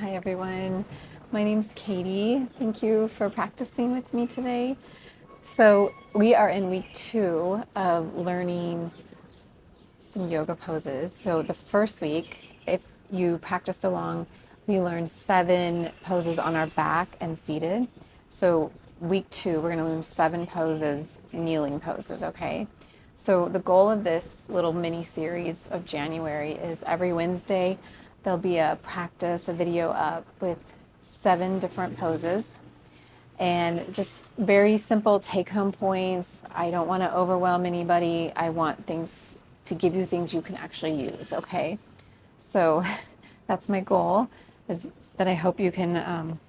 Hi everyone, my name's Katie. Thank you for practicing with me today. So we are in week 2 of learning some yoga poses. So the first week, if you practiced along, we learned 7 poses on our back and seated. So week 2, we're gonna learn 7 poses, kneeling poses, okay? So the goal of this little mini series of January is every Wednesday, there'll be a practice, a video up with 7 different poses and just very simple take home points. I don't want to overwhelm anybody. I want things to give you things you can actually use, okay? So that's my goal, is that I hope you can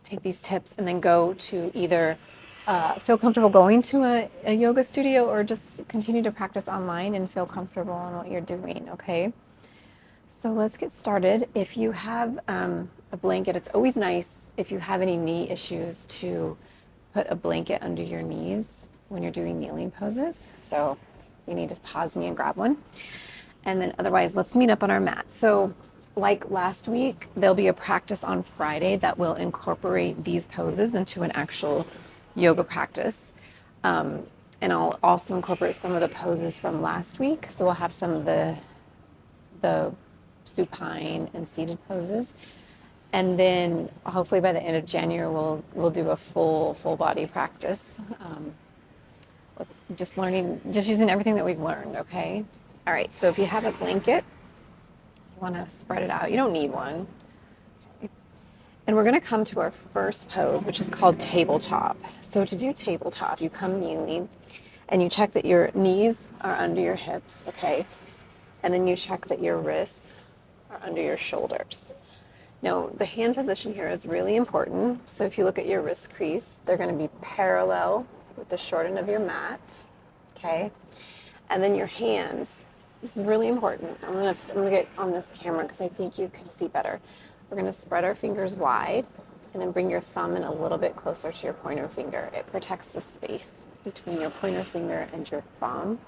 take these tips and then go to either feel comfortable going to a yoga studio or just continue to practice online and feel comfortable in what you're doing, okay? So let's get started. If you have a blanket, it's always nice if you have any knee issues to put a blanket under your knees when you're doing kneeling poses. So you need to pause me and grab one. And then otherwise, let's meet up on our mat. So like last week, there'll be a practice on Friday that will incorporate these poses into an actual yoga practice. And I'll also incorporate some of the poses from last week. So we'll have some of the supine and seated poses. And then hopefully by the end of January, we'll do a full body practice. Just using everything that we've learned, okay? All right, so if you have a blanket, you wanna spread it out. You don't need one. Okay. And we're gonna come to our first pose, which is called tabletop. So to do tabletop, you come kneeling and you check that your knees are under your hips, okay? And then you check that your wrists are under your shoulders. Now, the hand position here is really important. So if you look at your wrist crease, they're going to be parallel with the short end of your mat, okay? And then your hands, this is really important. I'm gonna get on this camera because I think you can see better. We're going to spread our fingers wide and then bring your thumb in a little bit closer to your pointer finger. It protects the space between your pointer finger and your thumb.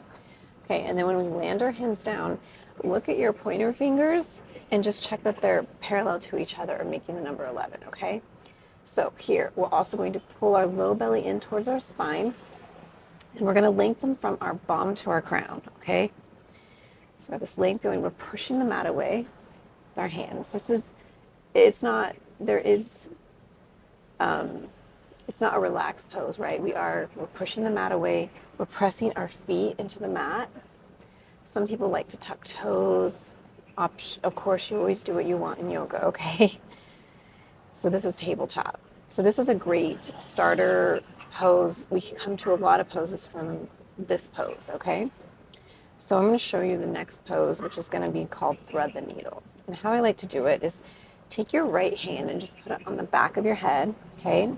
Okay, and then when we land our hands down, look at your pointer fingers and just check that they're parallel to each other or making the number 11, okay? So here, we're also going to pull our low belly in towards our spine, and we're gonna lengthen from our bum to our crown, okay? So we have this length going, we're pushing the mat away with our hands. It's not a relaxed pose, right? We're pushing the mat away. We're pressing our feet into the mat. Some people like to tuck toes. Of course, you always do what you want in yoga, okay? So this is tabletop. So this is a great starter pose. We can come to a lot of poses from this pose, okay? So I'm going to show you the next pose, which is going to be called thread the needle. And how I like to do it is take your right hand and just put it on the back of your head, okay?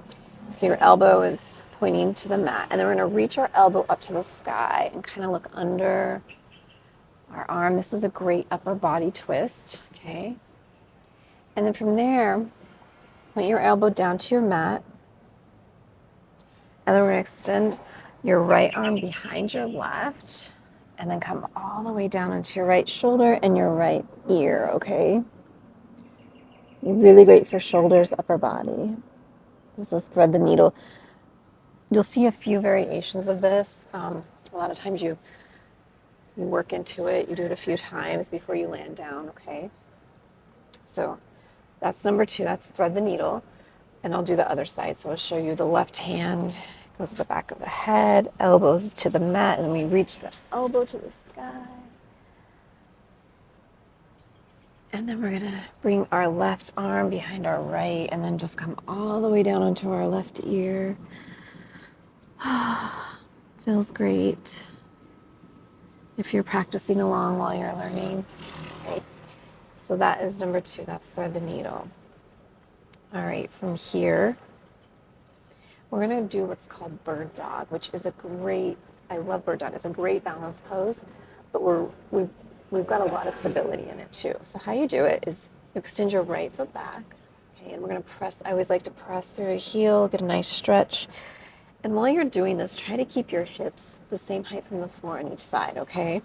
So your elbow is pointing to the mat, and then we're going to reach our elbow up to the sky and kind of look under our arm. This is a great upper body twist, okay? And then from there, point your elbow down to your mat, and then we're going to extend your right arm behind your left, and then come all the way down into your right shoulder and your right ear, okay? Really great for shoulders, upper body. This is thread the needle. You'll see a few variations of this. A lot of times you work into it. You do it a few times before you land down, okay? So that's number 2. That's thread the needle. And I'll do the other side. So I'll show you the left hand goes to the back of the head, elbows to the mat, and then we reach the elbow to the sky. And then we're gonna bring our left arm behind our right and then just come all the way down onto our left ear. Feels great if you're practicing along while you're learning. Okay. So that is number 2, that's thread the needle. All right, from here, we're gonna do what's called bird dog, which is I love bird dog. It's a great balance pose, but we've got a lot of stability in it too. So how you do it is you extend your right foot back, okay, and we're gonna press, I always like to press through a heel, get a nice stretch. And while you're doing this, try to keep your hips the same height from the floor on each side, okay?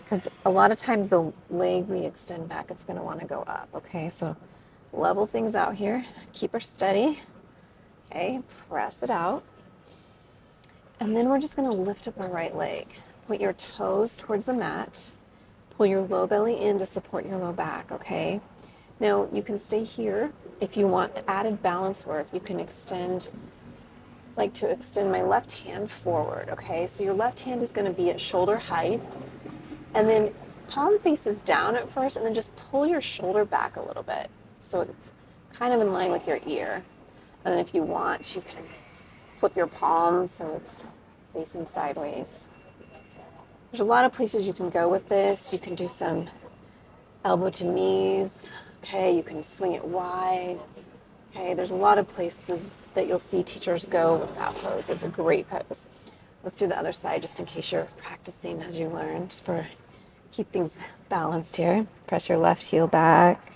Because a lot of times the leg we extend back, it's gonna wanna go up, okay? So level things out here. Keep her steady. Okay, press it out. And then we're just gonna lift up our right leg. Point your toes towards the mat. Pull your low belly in to support your low back, okay? Now you can stay here. If you want added balance work, you can extend my left hand forward, okay? So your left hand is gonna be at shoulder height, and then palm faces down at first, and then just pull your shoulder back a little bit. So it's kind of in line with your ear. And then if you want, you can flip your palm so it's facing sideways. There's a lot of places you can go with this. You can do some elbow to knees, okay? You can swing it wide, okay? There's a lot of places that you'll see teachers go with that pose. It's a great pose. Let's do the other side just in case you're practicing as you learned, just for keep things balanced here. Press your left heel back.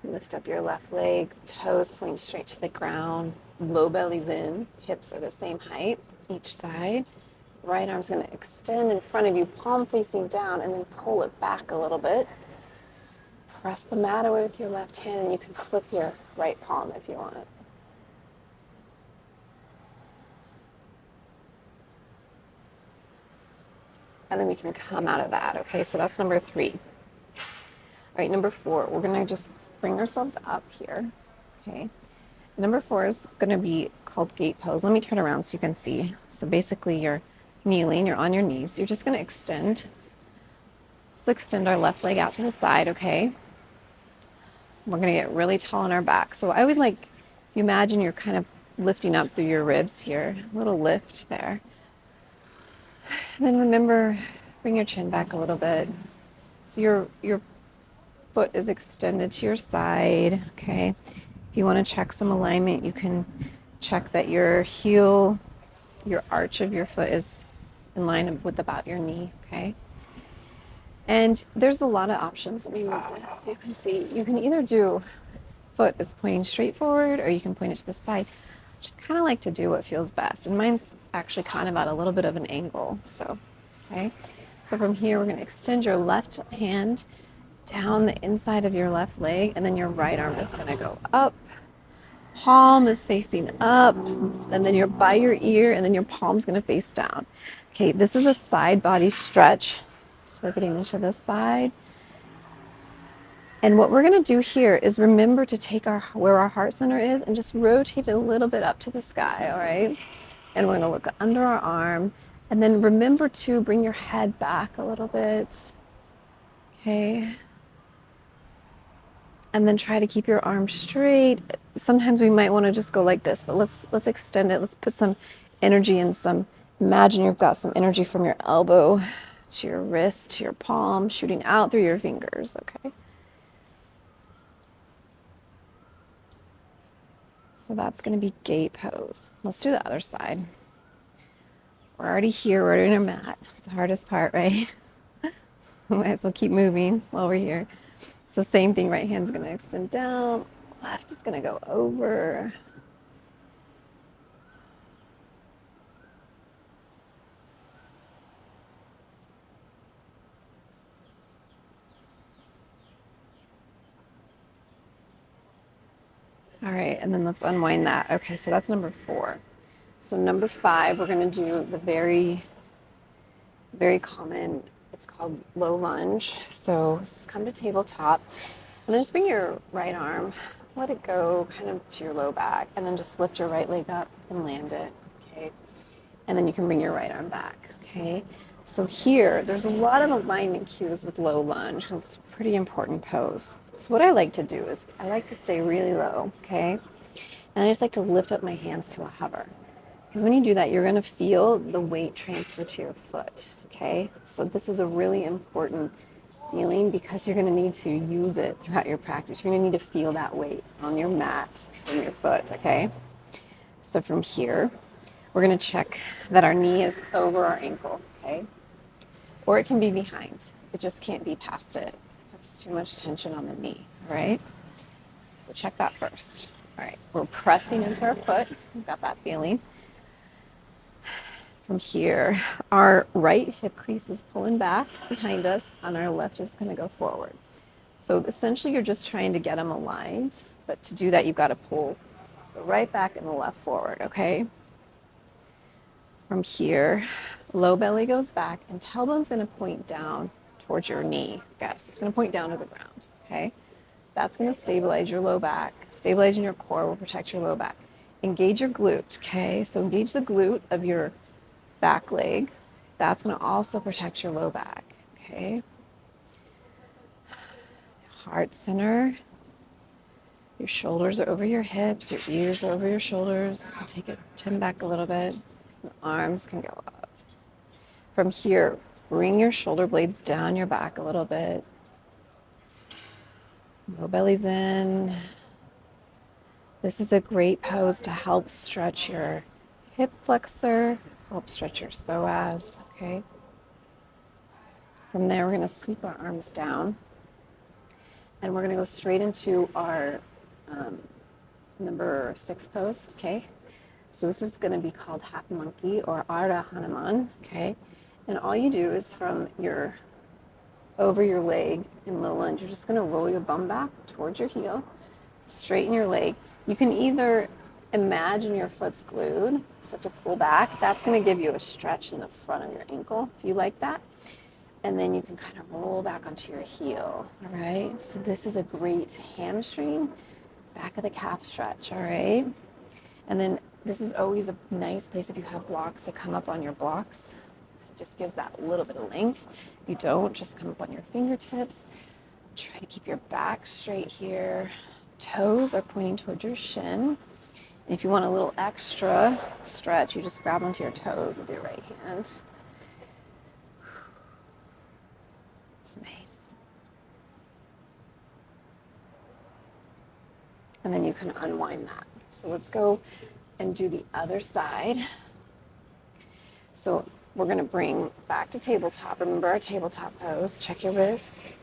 Lift up your left leg, toes point straight to the ground, low belly's in, hips are the same height each side. Right arm's gonna extend in front of you, palm facing down, and then pull it back a little bit. Press the mat away with your left hand, and you can flip your right palm if you want. And then we can come out of that, okay? So that's number 3. All right, number 4, we're gonna just bring ourselves up here, okay? Number 4 is gonna be called gate pose. Let me turn around so you can see. So basically you're kneeling, you're on your knees. You're just gonna extend. Let's extend our left leg out to the side, okay? We're gonna get really tall on our back. So I always like, you imagine you're kind of lifting up through your ribs here, a little lift there. And then remember, bring your chin back a little bit. So your foot is extended to your side, okay? If you want to check some alignment, you can check that your heel, your arch of your foot is in line with about your knee, okay? And there's a lot of options. Let me move this so you can see. You can either do foot is pointing straight forward, or you can point it to the side. Just kind of like to do what feels best. And mine's actually kind of at a little bit of an angle, so, okay? So from here, we're gonna extend your left hand down the inside of your left leg, and then your right arm is gonna go up. Palm is facing up, and then you're by your ear, and then your palm's gonna face down. Okay, this is a side body stretch. So we're getting into this side. And what we're gonna do here is remember to take where our heart center is and just rotate it a little bit up to the sky, all right? And we're gonna look under our arm, and then remember to bring your head back a little bit, okay? And then try to keep your arm straight. Sometimes we might wanna just go like this, but let's extend it. Let's put some energy in imagine you've got some energy from your elbow to your wrist, to your palm, shooting out through your fingers, okay? So that's gonna be gate pose. Let's do the other side. We're already here, we're already in our mat. It's the hardest part, right? Might as well keep moving while we're here. So same thing, right hand's gonna extend down, left is gonna go over. All right, and then let's unwind that. Okay, so that's number 4. So number 5, we're gonna do the very, very common, it's called low lunge. So come to tabletop, and then just bring your right arm, let it go kind of to your low back, and then just lift your right leg up and land it, okay? And then you can bring your right arm back, okay? So here, there's a lot of alignment cues with low lunge, because it's a pretty important pose. So what I like to do is I like to stay really low, okay? And I just like to lift up my hands to a hover. Because when you do that, you're gonna feel the weight transfer to your foot, okay? So this is a really important feeling because you're gonna need to use it throughout your practice. You're gonna need to feel that weight on your mat from your foot, okay? So from here, we're gonna check that our knee is over our ankle, okay? Or it can be behind. It just can't be past it. It puts too much tension on the knee, all right? So check that first. All right, we're pressing into our foot. We've got that feeling. From here, our right hip crease is pulling back behind us, and our left is going to go forward. So essentially, you're just trying to get them aligned, but to do that, you've got to pull the right back and the left forward, okay? From here, low belly goes back, and tailbone's going to point down towards your knee. Yes, it's going to point down to the ground, okay? That's going to stabilize your low back. Stabilizing your core will protect your low back. Engage your glute, okay? So engage the glute of your back leg. That's going to also protect your low back, okay? Heart center. Your shoulders are over your hips, your ears are over your shoulders. Take it, chin back a little bit. The arms can go up. From here, bring your shoulder blades down your back a little bit. Low belly's in. This is a great pose to help stretch your hip flexor, help stretch your psoas, okay? From there, we're going to sweep our arms down, and we're going to go straight into our number 6 pose, okay? So this is going to be called half monkey or Ardha Hanuman, okay? And all you do is from your over your leg in low lunge, you're just going to roll your bum back towards your heel, straighten your leg. You can either imagine your foot's glued, start to pull back. That's going to give you a stretch in the front of your ankle if you like that. And then you can kind of roll back onto your heel, all right? So this is a great hamstring, back of the calf stretch, all right? And then this is always a nice place if you have blocks to come up on your blocks. So it just gives that little bit of length. If you don't, just come up on your fingertips. Try to keep your back straight here. Toes are pointing towards your shin. And if you want a little extra stretch, you just grab onto your toes with your right hand. It's nice. And then you can unwind that. So let's go and do the other side. So we're going to bring back to tabletop. Remember our tabletop pose. Check your wrists,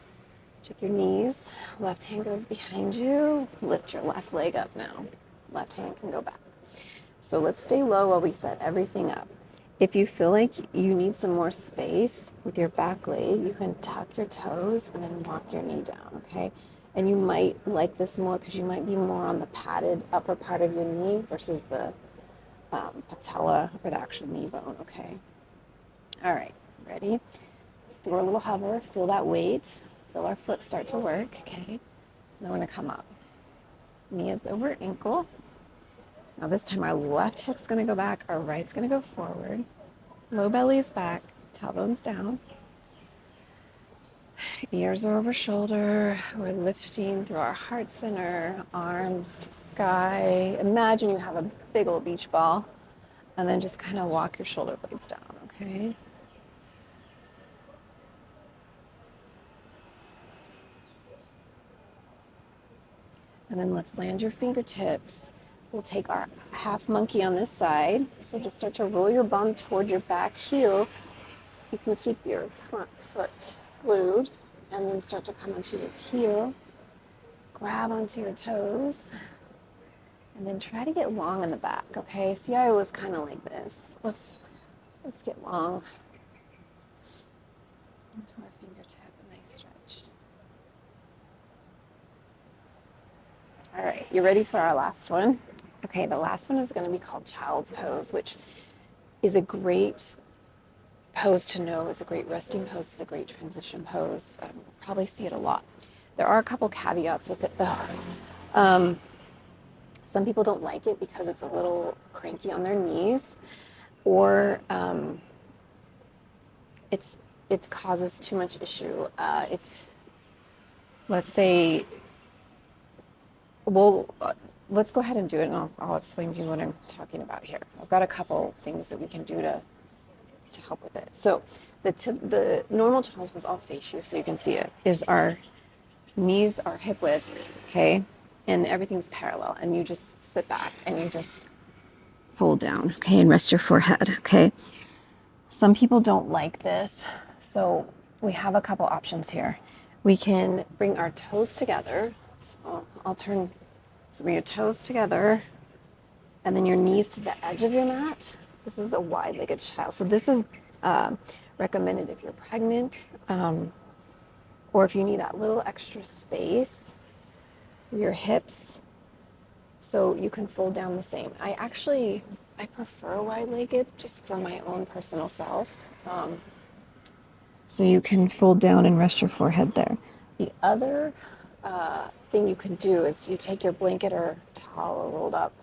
check your knees. Left hand goes behind you. Lift your left leg up now. Left hand can go back. So let's stay low while we set everything up. If you feel like you need some more space with your back leg, you can tuck your toes and then walk your knee down, okay? And you might like this more because you might be more on the padded upper part of your knee versus the patella or the actual knee bone, okay? All right, ready? Do a little hover, feel that weight, feel our foot start to work, okay? Then we're gonna come up. Knee is over ankle. Now this time our left hip's gonna go back, our right's gonna go forward. Low belly is back, tailbone's down. Ears are over shoulder. We're lifting through our heart center, arms to sky. Imagine you have a big old beach ball, and then just kind of walk your shoulder blades down, okay? And then let's land your fingertips. We'll take our half monkey on this side. So just start to roll your bum toward your back heel. You can keep your front foot glued and then start to come onto your heel. Grab onto your toes. And then try to get long in the back, okay? See, I was kind of like this. Let's get long. Into our fingertip, a nice stretch. All right, you ready for our last one? Okay, the last one is going to be called child's pose, which is a great pose to know. It's a great resting pose. It's a great transition pose. You'll probably see it a lot. There are a couple caveats with it, though. Some people don't like it because it's a little cranky on their knees, or it causes too much issue. If, let's say, well, let's go ahead and do it, and I'll explain to you what I'm talking about here. I've got a couple things that we can do to help with it. So the normal child's pose, I'll face you so you can see it, is our knees are hip width, okay? And everything's parallel, and you just sit back and you just fold down, okay? And rest your forehead, okay? Some people don't like this, so we have a couple options here. We can bring our toes together. So I'll bring your toes together, and then your knees to the edge of your mat, This is a wide-legged child. So this is recommended if you're pregnant, or if you need that little extra space for your hips, so you can fold down the same. I prefer wide-legged just for my own personal self. So you can fold down and rest your forehead there. The other thing you can do is you take your blanket or towel rolled up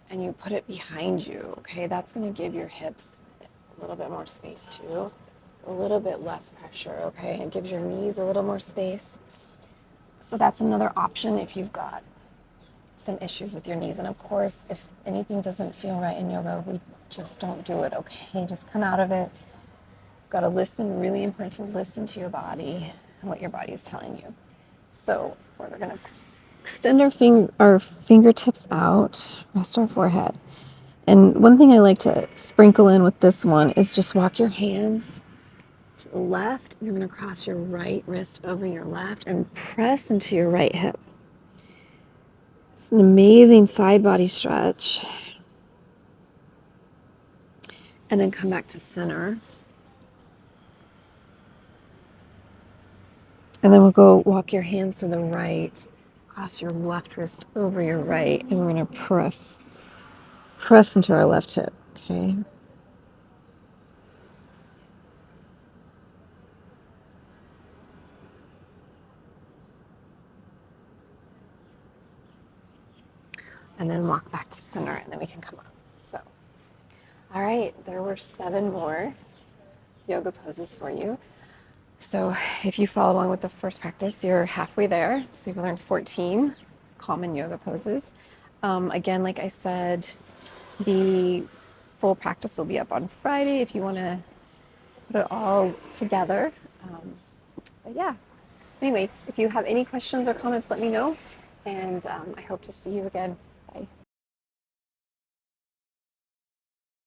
and you put it behind you, okay? That's gonna give your hips a little bit more space too, a little bit less pressure, okay? It gives your knees a little more space. So that's another option if you've got some issues with your knees. And of course, if anything doesn't feel right in yoga, we just don't do it, okay? Just come out of it. Got to listen, really important to listen to your body and what your body is telling you. So we're going to extend our fingertips out, rest our forehead. And one thing I like to sprinkle in with this one is just walk your hands to the left. You're going to cross your right wrist over your left and press into your right hip. It's an amazing side body stretch. And then come back to center. And then we'll go walk your hands to the right, cross your left wrist over your right, and we're going to press into our left hip, okay? And then walk back to center, and then we can come up. So, all right, there were 7 more yoga poses for you. So if you follow along with the first practice, you're halfway there. So you've learned 14 common yoga poses. Again, like I said, the full practice will be up on Friday if you want to put it all together. But yeah, anyway, if you have any questions or comments, let me know. And I hope to see you again